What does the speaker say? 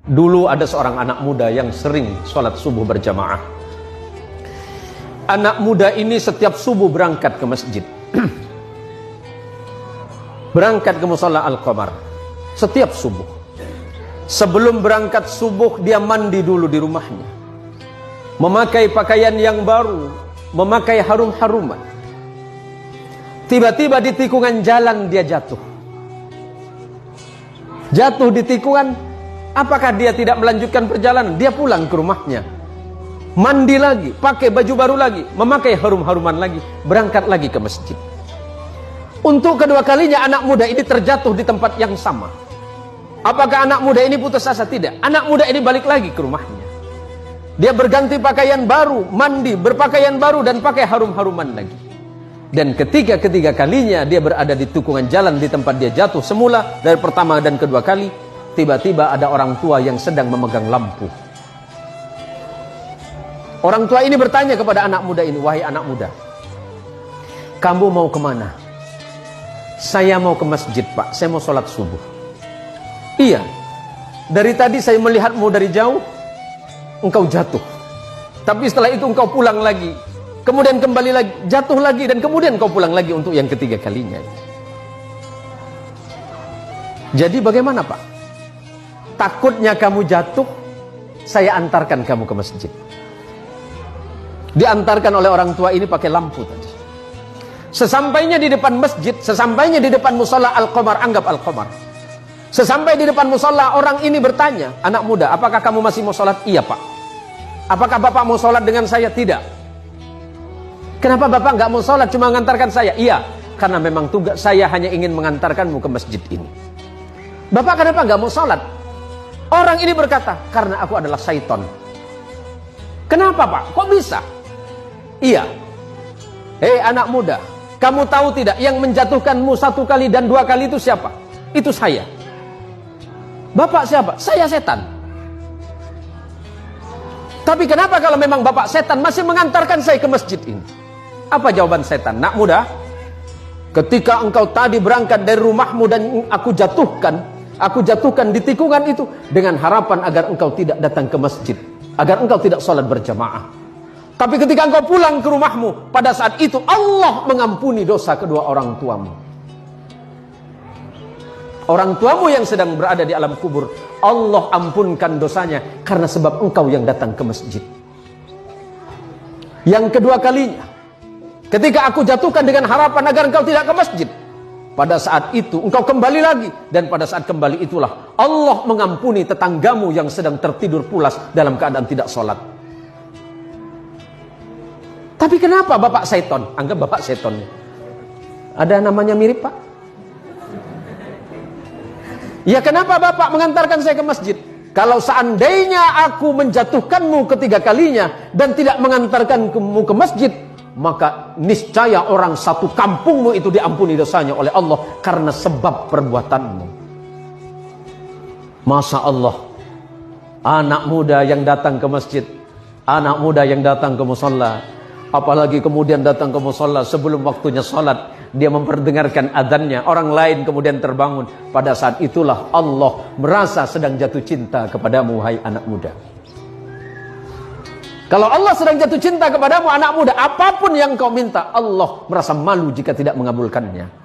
Dulu ada seorang anak muda yang sering sholat subuh berjamaah. Anak muda ini setiap subuh berangkat ke masjid. Berangkat ke musalla Al-Qamar setiap subuh. Sebelum berangkat subuh dia mandi dulu di rumahnya, memakai pakaian yang baru, memakai harum-haruman. Tiba-tiba di tikungan jalan dia jatuh. Jatuh di tikungan. Apakah dia tidak melanjutkan perjalanan? Dia pulang ke rumahnya, mandi lagi, pakai baju baru lagi, memakai harum-haruman lagi, berangkat lagi ke masjid. Untuk kedua kalinya anak muda ini terjatuh di tempat yang sama. Apakah anak muda ini putus asa? Tidak. Anak muda ini balik lagi ke rumahnya. Dia berganti pakaian baru, mandi, berpakaian baru, dan pakai harum-haruman lagi. Dan ketiga kalinya dia berada di tikungan jalan di tempat dia jatuh semula, dari pertama dan kedua kali, tiba-tiba ada orang tua yang sedang memegang lampu. Orang tua ini bertanya kepada anak muda ini, "Wahai anak muda, kamu mau kemana?" "Saya mau ke masjid, Pak. Saya mau sholat subuh." "Iya, dari tadi saya melihatmu dari jauh, engkau jatuh. Tapi setelah itu engkau pulang lagi, kemudian kembali lagi, jatuh lagi, dan kemudian engkau pulang lagi untuk yang ketiga kalinya. Jadi bagaimana, Pak? Takutnya kamu jatuh, saya antarkan kamu ke masjid." Diantarkan oleh orang tua ini pakai lampu tadi. Sesampainya di depan masjid, sesampainya di depan musalla Al-Qamar, anggap Al-Qamar. Sesampai di depan musalla, orang ini bertanya, "Anak muda, apakah kamu masih mau sholat?" "Iya, Pak." "Apakah Bapak mau sholat dengan saya?" "Tidak." "Kenapa Bapak nggak mau sholat, cuma mengantarkan saya?" "Iya, karena memang tugas saya hanya ingin mengantarkanmu ke masjid ini." "Bapak kenapa nggak mau sholat?" Orang ini berkata, "Karena aku adalah syaitan." "Kenapa, Pak? Kok bisa?" "Iya. Hei anak muda, kamu tahu tidak yang menjatuhkanmu 1 kali dan 2 kali itu siapa? Itu saya." "Bapak siapa?" "Saya setan." "Tapi kenapa kalau memang Bapak setan masih mengantarkan saya ke masjid ini?" Apa jawaban setan? "Nak muda, ketika engkau tadi berangkat dari rumahmu dan aku jatuhkan di tikungan itu dengan harapan agar engkau tidak datang ke masjid, agar engkau tidak sholat berjamaah. Tapi ketika engkau pulang ke rumahmu, pada saat itu Allah mengampuni dosa kedua orang tuamu. Orang tuamu yang sedang berada di alam kubur, Allah ampunkan dosanya karena sebab engkau yang datang ke masjid." Yang kedua kalinya, ketika aku jatuhkan dengan harapan agar engkau tidak ke masjid, pada saat itu engkau kembali lagi, dan pada saat kembali itulah Allah mengampuni tetanggamu yang sedang tertidur pulas dalam keadaan tidak sholat. Tapi kenapa Bapak seton? Anggap Bapak seton. Ada namanya mirip, Pak? "Ya kenapa Bapak mengantarkan saya ke masjid? Kalau seandainya aku menjatuhkanmu ketiga kalinya dan tidak mengantarkanmu ke masjid, maka niscaya orang satu kampungmu itu diampuni dosanya oleh Allah karena sebab perbuatanmu." Masya Allah, anak muda yang datang ke masjid, anak muda yang datang ke musalla, apalagi kemudian datang ke musalla sebelum waktunya sholat, dia memperdengarkan adzannya, orang lain kemudian terbangun. Pada saat itulah Allah merasa sedang jatuh cinta kepadamu, wahai anak muda. Kalau Allah sedang jatuh cinta kepadamu, anak muda, apapun yang kau minta, Allah merasa malu jika tidak mengabulkannya.